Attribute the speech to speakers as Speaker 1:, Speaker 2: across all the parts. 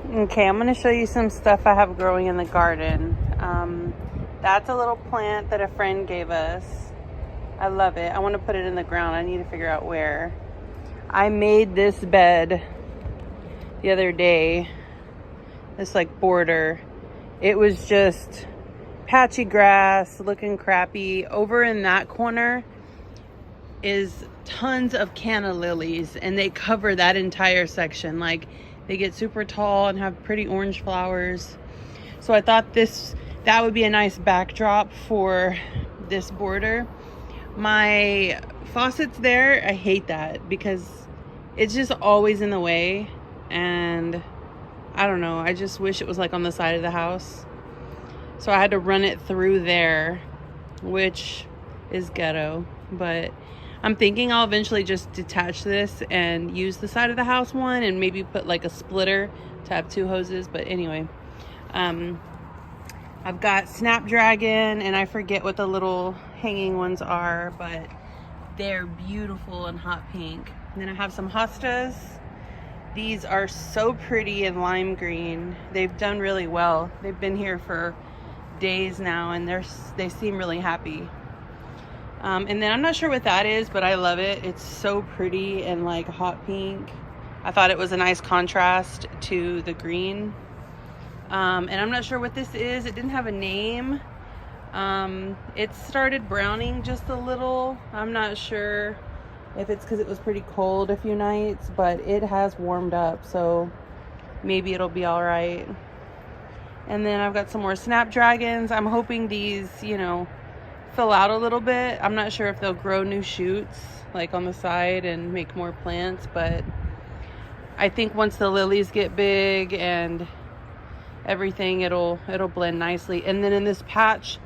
Speaker 1: Okay, I'm going to show you some stuff I have growing in the garden. That's a little plant that a friend gave us. I love it. I want to put it in the ground. I need to figure out where. I made this bed the other day. This like border. It was just patchy grass, looking crappy. Over in that corner is tons of canna lilies, and they cover that entire section. Like, they get super tall and have pretty orange flowers. So I thought that would be a nice backdrop for this border. My faucet's there. I hate that because it's just always in the way, and I don't know, I just wish it was like on the side of the house. So I had to run it through there, which is ghetto, but I'm thinking I'll eventually just detach this and use the side of the house one and maybe put like a splitter to have two hoses. But anyway, I've got Snapdragon, and I forget what the little hanging ones are, but they're beautiful and hot pink. And then I have some hostas. These are so pretty and lime green. They've done really well. They've been here for days now, and they seem really happy. And then I'm not sure what that is, but I love it. It's so pretty and like hot pink. I thought it was a nice contrast to the green. And I'm not sure what this is. It didn't have a name. It started browning just a little. I'm not sure if it's because it was pretty cold a few nights, but it has warmed up, so maybe it'll be all right. And then I've got some more Snapdragons. I'm hoping these, fill out a little bit. I'm not sure if they'll grow new shoots like on the side and make more plants, but I think once the lilies get big and everything, it'll blend nicely. And then in this patch,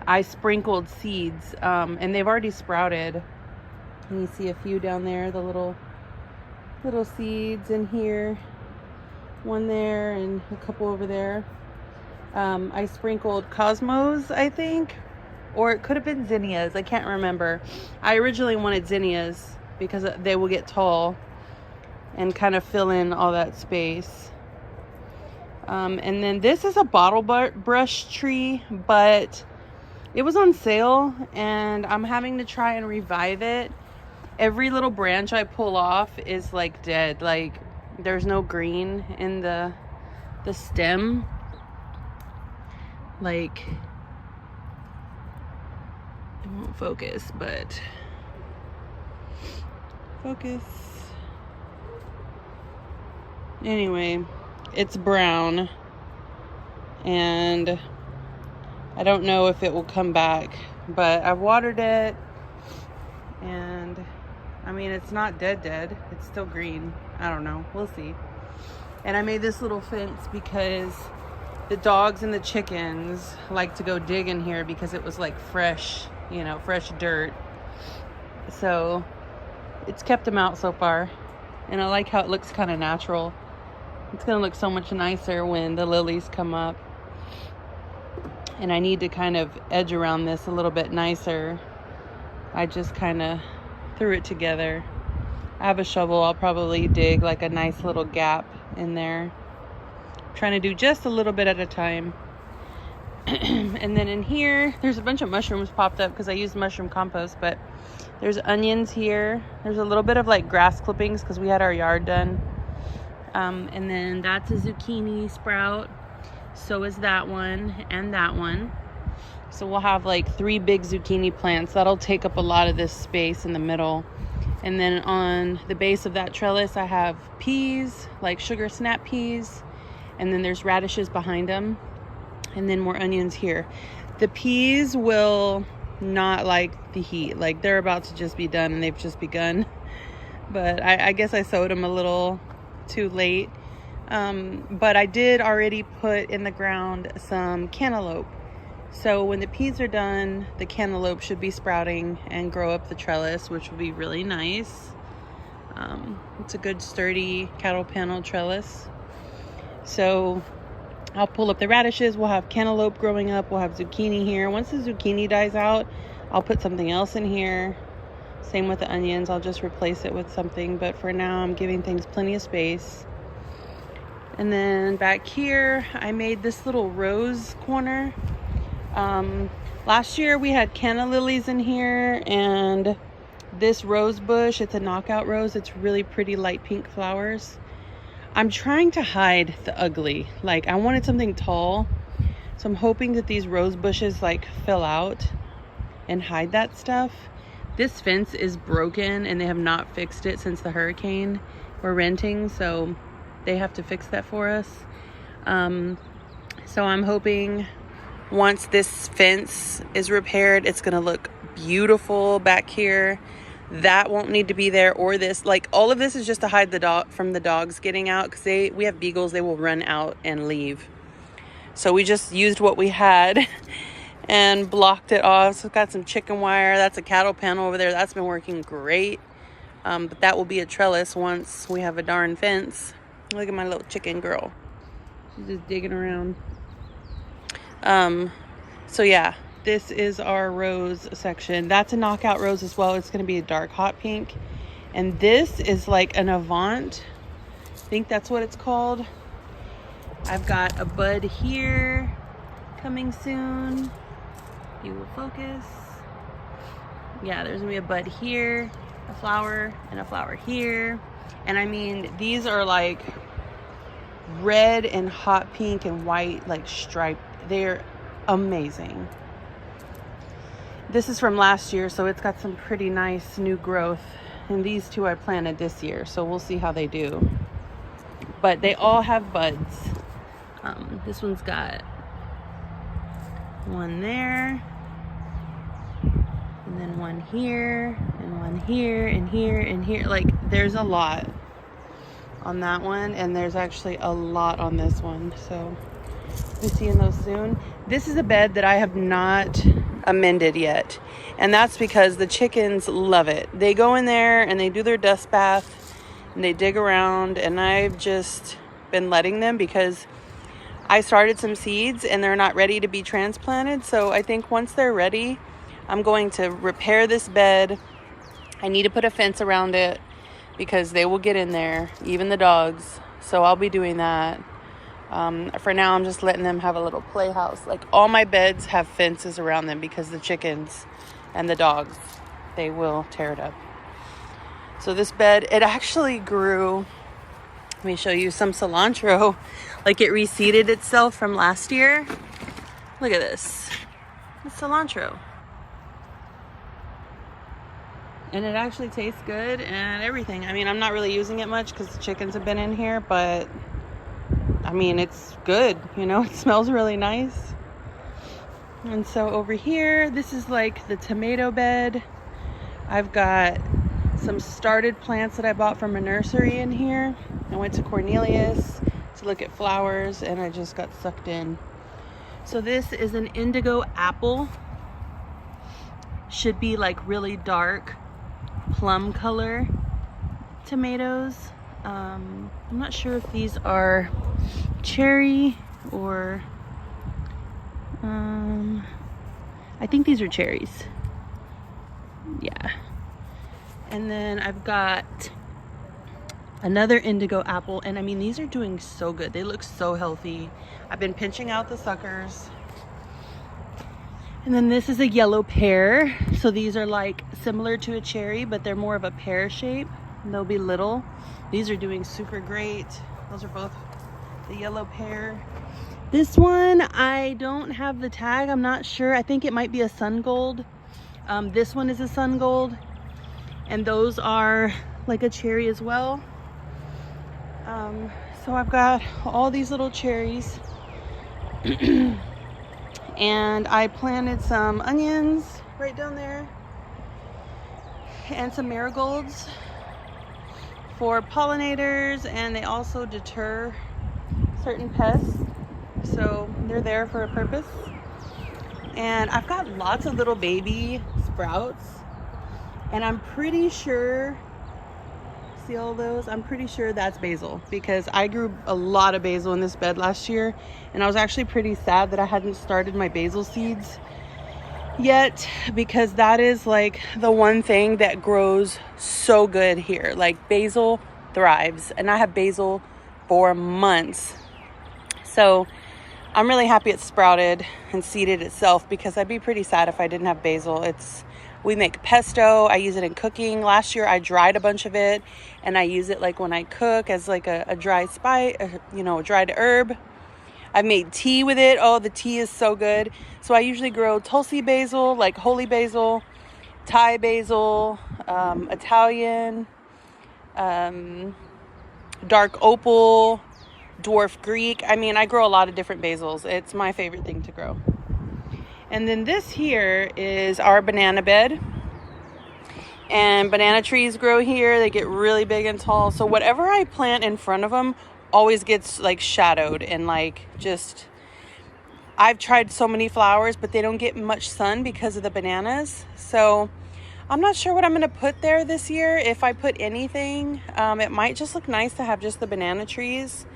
Speaker 1: I sprinkled seeds, and they've already sprouted. And you see a few down there, the little seeds in here, one there and a couple over there. I sprinkled cosmos, I think, or it could have been zinnias. I can't remember. I originally wanted zinnias because they will get tall and kind of fill in all that space. And then this is a bottle brush tree, but it was on sale, and I'm having to try and revive it. Every little branch I pull off is like dead. Like, there's no green in the stem. Like, it won't focus, but focus. Anyway, it's brown, and I don't know if it will come back, but I've watered it, and I mean, it's not dead. It's still green. I don't know. We'll see. And I made this little fence because the dogs and the chickens like to go dig in here because it was like fresh, fresh dirt. So it's kept them out so far. And I like how it looks kind of natural. It's going to look so much nicer when the lilies come up. And I need to kind of edge around this a little bit nicer. I just kind of threw it together. I have a shovel. I'll probably dig like a nice little gap in there. I'm trying to do just a little bit at a time. And then in here, there's a bunch of mushrooms popped up because I used mushroom compost, but there's onions here. There's a little bit of like grass clippings because we had our yard done. And then that's a zucchini sprout. So is that one and that one. So we'll have like 3 big zucchini plants. That'll take up a lot of this space in the middle. And then on the base of that trellis, I have peas, like sugar snap peas. And then there's radishes behind them. And then more onions here. The peas will not like the heat. Like, they're about to just be done, and they've just begun. But I guess I sowed them a little too late. But I did already put in the ground some cantaloupe. So when the peas are done, the cantaloupe should be sprouting and grow up the trellis, which will be really nice. It's a good sturdy cattle panel trellis. So I'll pull up the radishes. We'll have cantaloupe growing up. We'll have zucchini here. Once the zucchini dies out, I'll put something else in here. Same with the onions. I'll just replace it with something. But for now, I'm giving things plenty of space. And then back here, I made this little rose corner. Last year we had canna lilies in here, and this rose bush, it's a knockout rose. It's really pretty light pink flowers. I'm trying to hide the ugly. Like, I wanted something tall, so I'm hoping that these rose bushes like fill out and hide that stuff. This fence is broken and they have not fixed it since the hurricane. We're renting, so they have to fix that for us. So I'm hoping once this fence is repaired, it's gonna look beautiful back here. That won't need to be there, or this. Like, all of this is just to hide the dog from the dogs getting out, because we have beagles. They will run out and leave. So we just used what we had and blocked it off. So we've got some chicken wire. That's a cattle pen over there. That's been working great. But that will be a trellis once we have a darn fence. Look at my little chicken girl. She's just digging around. So yeah, this is our rose section. That's a knockout rose as well. It's going to be a dark hot pink. And this is like an Avant. I think that's what it's called. I've got a bud here coming soon. You will focus. Yeah, there's gonna be a bud here, a flower, and a flower here. And I mean, these are like red and hot pink and white, like striped. They're amazing. This is from last year, so it's got some pretty nice new growth. And these two I planted this year, so we'll see how they do. But they all have buds. This one's got one there, and then one here, and one here, and here, and here. Like, there's a lot on that one, and there's actually a lot on this one. So we'll be seeing those soon. This is a bed that I have not amended yet, and that's because the chickens love it. They go in there and they do their dust bath and they dig around, and I've just been letting them because I started some seeds and they're not ready to be transplanted. So I think once they're ready, I'm going to repair this bed. I need to put a fence around it because they will get in there, even the dogs. So I'll be doing that. For now, I'm just letting them have a little playhouse. Like, all my beds have fences around them because the chickens and the dogs, they will tear it up. So this bed, it actually grew. Let me show you some cilantro. Like, it reseeded itself from last year. Look at this. It's cilantro. And it actually tastes good and everything. I mean, I'm not really using it much because the chickens have been in here, but I mean, it's good. You know, it smells really nice. And so over here, this is like the tomato bed. I've got some started plants that I bought from a nursery in here. I went to Cornelius to look at flowers and I just got sucked in. So this is an indigo apple. Should be like really dark plum color tomatoes. I'm not sure if these are cherry or I think these are cherries. Yeah. And then I've got another indigo apple, and I mean, these are doing so good. They look so healthy. I've been pinching out the suckers. And then this is a yellow pear. So these are like similar to a cherry, but they're more of a pear shape. And they'll be little. These are doing super great. Those are both the yellow pear. This one, I don't have the tag. I'm not sure. I think it might be a sun gold. This one is a sun gold. And those are like a cherry as well. So I've got all these little cherries. And I planted some onions right down there. And some marigolds for pollinators, and they also deter certain pests. So they're there for a purpose. And I've got lots of little baby sprouts. And I'm pretty sure, see all those? I'm pretty sure that's basil, because I grew a lot of basil in this bed last year, and I was actually pretty sad that I hadn't started my basil seeds yet, because that is like the one thing that grows so good here. Like, basil thrives, and I have basil for months. So I'm really happy it sprouted and seeded itself, because I'd be pretty sad if I didn't have basil. We make pesto. I use it in cooking. Last year I dried a bunch of it, and I use it like when I cook as like a dry spice, a dried herb. I made tea with it. Oh, the tea is so good. So I usually grow Tulsi basil, like holy basil, Thai basil, Italian, dark opal, dwarf Greek. I mean, I grow a lot of different basils. It's my favorite thing to grow. And then this here is our banana bed. And banana trees grow here. They get really big and tall. So whatever I plant in front of them always gets like shadowed and like just... I've tried so many flowers, but they don't get much sun because of the bananas. So I'm not sure what I'm going to put there this year. If I put anything, it might just look nice to have just the banana trees.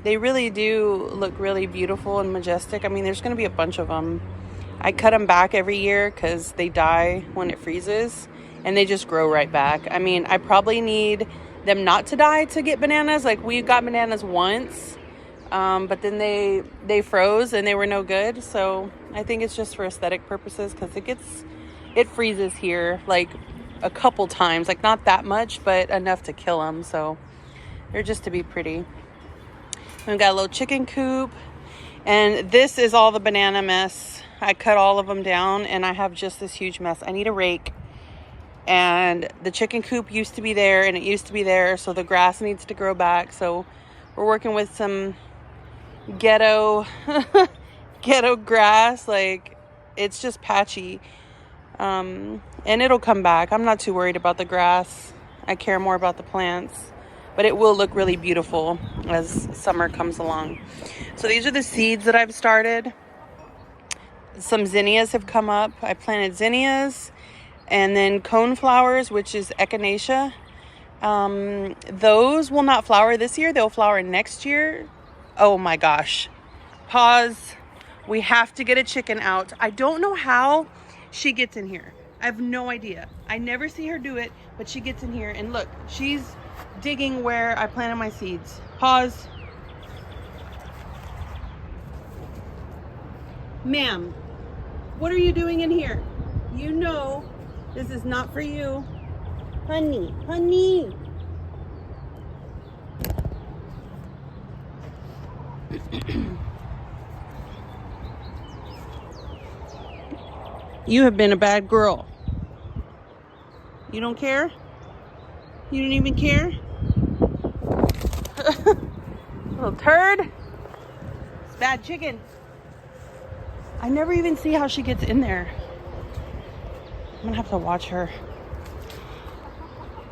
Speaker 1: They really do look really beautiful and majestic. I mean, there's going to be a bunch of them. I cut them back every year because they die when it freezes, and they just grow right back. I mean, I probably need them not to die to get bananas. Like, we got bananas once, but then they froze and they were no good. So I think it's just for aesthetic purposes, because it freezes here like a couple times, like not that much, but enough to kill them. So they're just to be pretty. We've got a little chicken coop, and this is all the banana mess. I cut all of them down, and I have just this huge mess. I need a rake, and the chicken coop used to be there, and it used to be there, so the grass needs to grow back. So we're working with some ghetto grass. Like, it's just patchy, and it'll come back. I'm not too worried about the grass. I care more about the plants. But it will look really beautiful as summer comes along. So these are the seeds that I've started. Some zinnias have come up. I planted zinnias, and then coneflowers, which is echinacea. Those will not flower this year. They'll flower next year. Oh my gosh. Pause. We have to get a chicken out. I don't know how she gets in here. I have no idea. I never see her do it, but she gets in here, and look, she's digging where I planted my seeds. Pause. Ma'am, what are you doing in here? You know this is not for you. Honey, honey. You have been a bad girl. You don't care? You didn't even care? Little turd. It's bad chicken. I never even see how she gets in there. I'm gonna have to watch her.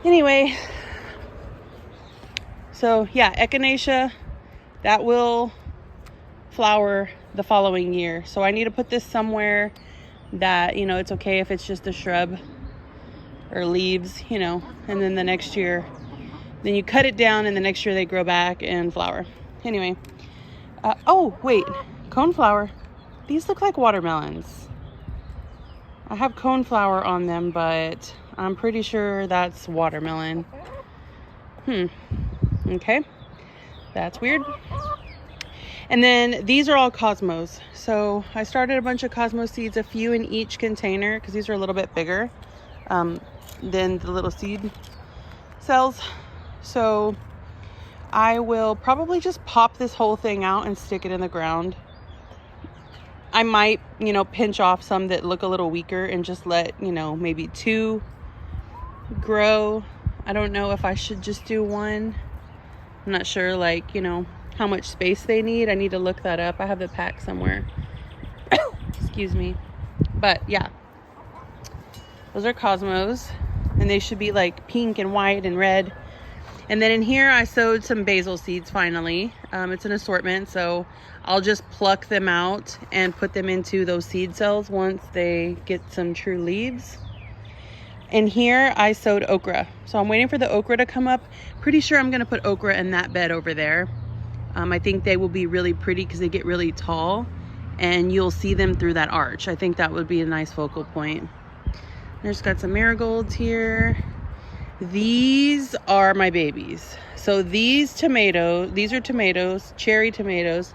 Speaker 1: Anyway, so yeah, echinacea, that will flower the following year. So I need to put this somewhere that, it's okay if it's just a shrub or leaves, and then the next year, then you cut it down, and the next year they grow back and flower. Anyway, oh wait, coneflower. These look like watermelons. I have coneflower on them, but I'm pretty sure that's watermelon. Okay, that's weird. And then these are all cosmos. So I started a bunch of cosmos seeds, a few in each container, because these are a little bit bigger than the little seed cells. So I will probably just pop this whole thing out and stick it in the ground. I might, pinch off some that look a little weaker and just let, maybe 2 grow. I don't know if I should just do 1. I'm not sure, how much space they need. I need to look that up. I have the pack somewhere. Excuse me. But yeah, those are cosmos, and they should be like pink and white and red. And then in here I sowed some basil seeds finally. It's an assortment, so I'll just pluck them out and put them into those seed cells once they get some true leaves. And here I sowed okra. So I'm waiting for the okra to come up. Pretty sure I'm gonna put okra in that bed over there. I think they will be really pretty because they get really tall, and you'll see them through that arch. I think that would be a nice focal point. There's got some marigolds here. These are my babies. So these are tomatoes, cherry tomatoes,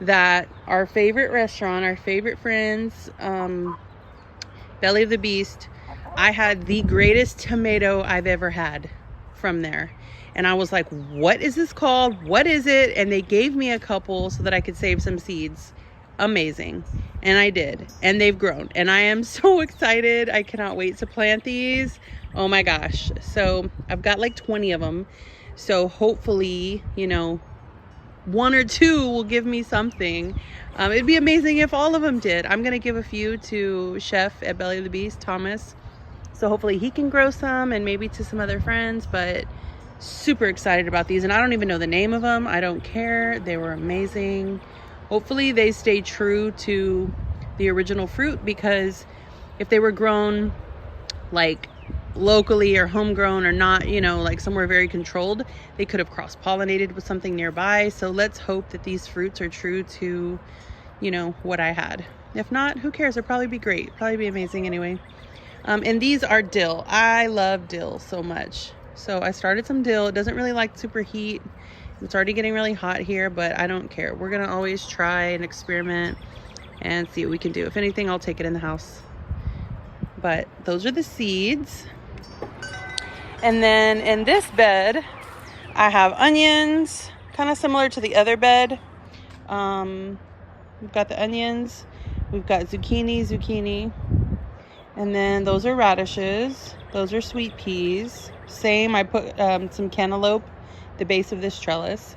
Speaker 1: that our favorite restaurant, our favorite friends, Belly of the Beast, I had the greatest tomato I've ever had from there. And I was like, what is this called? What is it? And they gave me a couple so that I could save some seeds. Amazing. And I did. And they've grown. And I am so excited. I cannot wait to plant these. Oh my gosh. So I've got like 20 of them. So hopefully, you know, 1 or 2 will give me something. It'd be amazing if all of them did. I'm going to give a few to Chef at Belly of the Beast, Thomas. So hopefully he can grow some, and maybe to some other friends. But super excited about these. And I don't even know the name of them. I don't care. They were amazing. Hopefully they stay true to the original fruit, because if they were grown like locally or homegrown or not, you know, like somewhere very controlled, they could have cross-pollinated with something nearby. So let's hope that these fruits are true to, you know, what I had. If not, who cares? It'll probably be great. Probably be amazing anyway. And these are dill. I love dill so much. So I started some dill. It doesn't really like super heat. It's already getting really hot here, but I don't care. We're gonna always try and experiment and see what we can do. If anything, I'll take it in the house. But those are the seeds. And then in this bed, I have onions, kind of similar to the other bed. We've got the onions, we've got zucchini. And then those are radishes. Those are sweet peas. Same, I put some cantaloupe, the base of this trellis.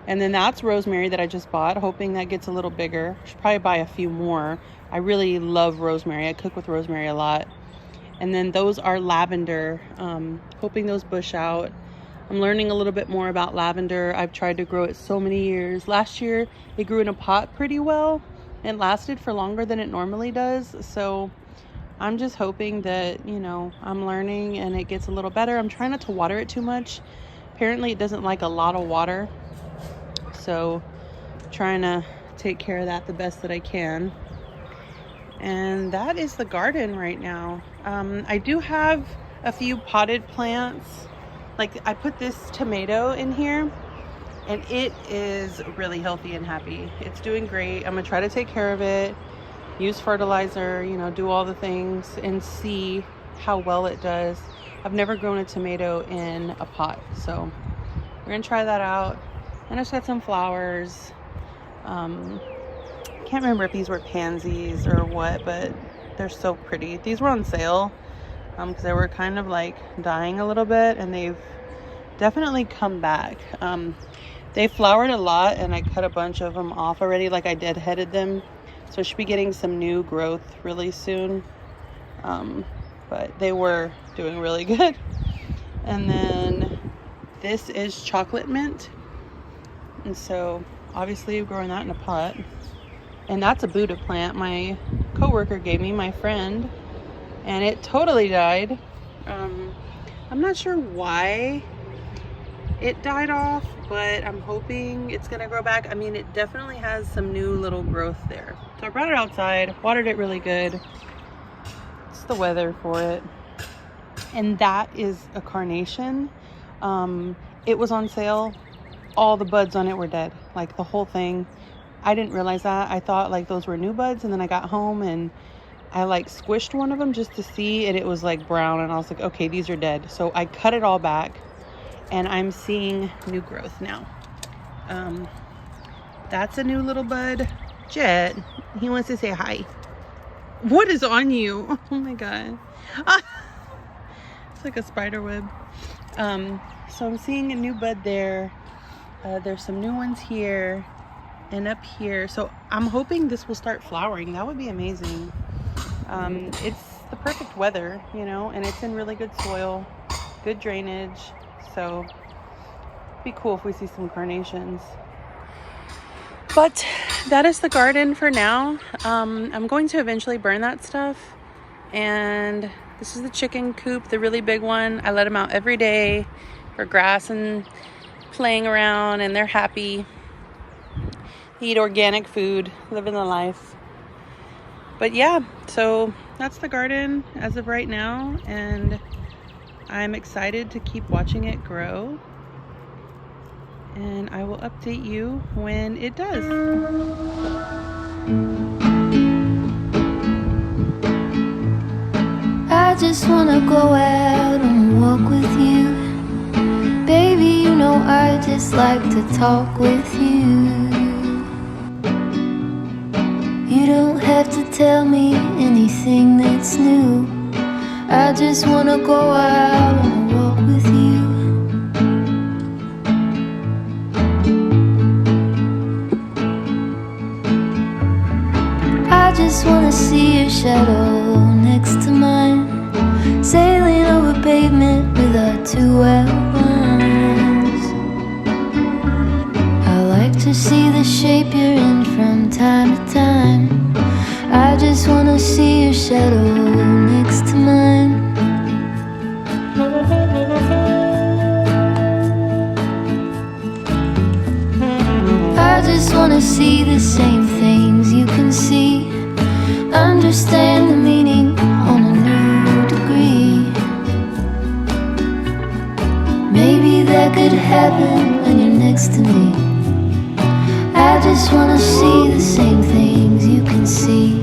Speaker 1: And then that's rosemary that I just bought, hoping that gets a little bigger. Should probably buy a few more. I really love rosemary. I cook with rosemary a lot. And then those are lavender, hoping those bush out. I'm learning a little bit more about lavender. I've tried to grow it so many years. Last year, it grew in a pot pretty well. It lasted for longer than it normally does. So I'm just hoping that, you know, I'm learning and it gets a little better. I'm trying not to water it too much. Apparently it doesn't like a lot of water. So trying to take care of that the best that I can. And that is the garden right now. I do have a few potted plants. Like I put this tomato in here and it is really healthy and happy. It's doing great. I'm gonna try to take care of it, use fertilizer, you know, do all the things and see how well it does. I've never grown a tomato in a pot, so we're gonna try that out. And I just had some flowers. Can't remember if these were pansies or what, but they're so pretty. These were on sale because they were kind of like dying a little bit, and they've definitely come back. They flowered a lot and I cut a bunch of them off already, like I deadheaded them. So I should be getting some new growth really soon. But they were doing really good. And then this is chocolate mint. And so obviously we're growing that in a pot. And that's a Buddha plant my coworker gave me, my friend. And it totally died. I'm not sure why it died off, but I'm hoping it's gonna grow back. I mean, it definitely has some new little growth there. So I brought it outside, watered it really good. It's the weather for it. And that is a carnation. It was on sale. All the buds on it were dead, like the whole thing. I didn't realize that. I thought like those were new buds, and then I got home and I like squished one of them just to see, and it was like brown, and I was like, okay, these are dead. So I cut it all back and I'm seeing new growth now. That's a new little bud. Jet, he wants to say hi. What is on you? Oh my god. It's like a spider web. So I'm seeing a new bud there. There's some new ones here and up here. So I'm hoping this will start flowering. That would be amazing. It's the perfect weather, you know, and it's in really good soil, good drainage. So it'd be cool if we see some carnations. But that is the garden for now. I'm going to eventually burn that stuff. And this is the chicken coop, the really big one. I let them out every day for grass and playing around, and they're happy. Eat organic food, living the life. But yeah, so that's the garden as of right now, and I'm excited to keep watching it grow. and I will update you when it does.
Speaker 2: I just wanna go out on a walk with you. Baby, you know I just like to talk with you. You don't have to tell me anything that's new. I just wanna go out on a walk with you. I just wanna see your shadow next to mine, sailing over pavement with our two outlines. I like to see the shape you're in from time to time. I just wanna see your shadow next to mine. I just wanna see the same things you can see, understand the meaning on a new degree. Maybe that could happen when you're next to me. I just wanna see the same things you can see.